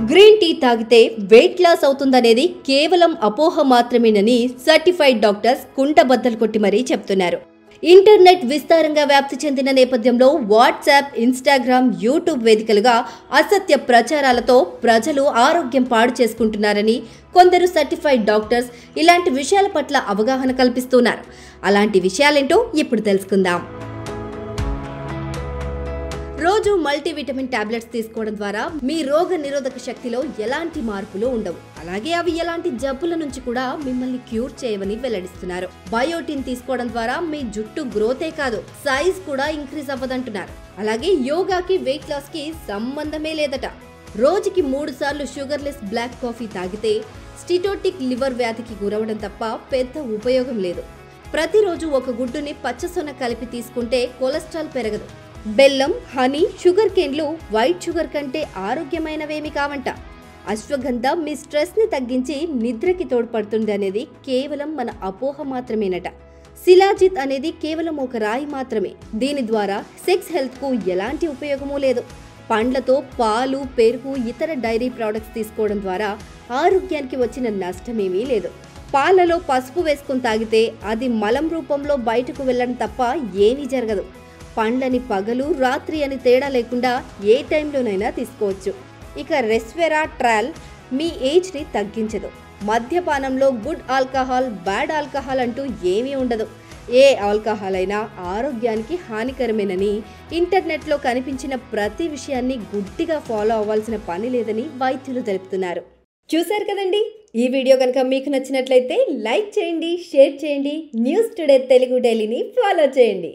Green tea తాగితే weight loss అవుతుందనేది కేవలం అపోహ మాత్రమేనని సర్టిఫైడ్ డాక్టర్స్ కుంటబద్దలు కొట్టి మరీ చెప్తున్నారు. ఇంటర్నెట్ విస్తారంగా వ్యాప్తి చెందిన నేపథ్యంలో వాట్సాప్, ఇన్స్టాగ్రామ్, యూట్యూబ్ వేదికలుగా అసత్య ప్రచారాలతో ప్రజలు ఆరోగ్యం పాడు చేసుకుంటున్నారని కొందరు సర్టిఫైడ్ డాక్టర్స్ ఇలాంటి విషయాల పట్ల అవగాహన కల్పిస్తున్నారు. అలాంటి విషయాలేంటో ఇప్పుడు తెలుసుకుందాం. రోజు మల్టీవిటమిన్ టాబ్లెట్స్ తీసుకోవడం ద్వారా మీ రోగ నిరోధక శక్తిలో ఎలాంటి మార్పులు ఉండవు. అలాగే అవి ఎలాంటి జబ్బుల నుంచి కూడా మిమ్మల్ని క్యూర్ చేయవని వెల్లడిస్తున్నారు. బయోటిన్ తీసుకోవడం ద్వారా మీ జుట్టు గ్రోతే కాదు, సైజ్ కూడా ఇంక్రీజ్ అవ్వదంటున్నారు. అలాగే యోగాకి వెయిట్ లాస్ కి సంబంధమే లేదట. రోజుకి 3 సార్లు షుగర్లెస్ బ్లాక్ కాఫీ తాగితే స్టిటోటిక్ లివర్ వ్యాధికి గురవడం తప్ప పెద్ద ఉపయోగం లేదు. ప్రతిరోజు ఒక గుడ్డుని పచ్చసొన కలిపి తీసుకుంటే కొలెస్ట్రాల్ పెరగదు. బెల్లం, హనీ, షుగర్ కేన్లు వైట్ షుగర్ కంటే ఆరోగ్యమైనవేమి కావంట. అశ్వగంధ మీ స్ట్రెస్ని తగ్గించి నిద్రకి తోడ్పడుతుంది అనేది కేవలం మన అపోహ మాత్రమేనట. శిలాజిత్ అనేది కేవలం ఒక రాయి మాత్రమే. దీని ద్వారా సెక్స్ హెల్త్కు ఎలాంటి ఉపయోగమూ లేదు. పండ్లతో పాలు, పెరుగు, ఇతర డైరీ ప్రోడక్ట్స్ తీసుకోవడం ద్వారా ఆరోగ్యానికి వచ్చిన నష్టమేమీ లేదు. పాలలో పసుపు వేసుకుని తాగితే అది మలం రూపంలో బయటకు వెళ్ళడం తప్ప ఏమీ జరగదు. పండ్లని పగలు, రాత్రి అని తేడా లేకుండా ఏ టైంలోనైనా తీసుకోవచ్చు. ఇక రెస్వెరాట్రాల్ మీ ఏజ్ని తగ్గించదు. మద్యపానంలో గుడ్ ఆల్కహాల్, బ్యాడ్ ఆల్కహాల్ అంటూ ఏమీ ఉండదు. ఏ ఆల్కహాల్ అయినా ఆరోగ్యానికి హానికరమేనని ఇంటర్నెట్లో కనిపించిన ప్రతి విషయాన్ని గుడ్డిగా ఫాలో అవ్వాల్సిన పని లేదని వైద్యులు తెలుపుతున్నారు. చూశారు కదండి, ఈ వీడియో కనుక మీకు నచ్చినట్లయితే లైక్ చేయండి, షేర్ చేయండి. న్యూస్ టుడే తెలుగు డైలీని ఫాలో చేయండి.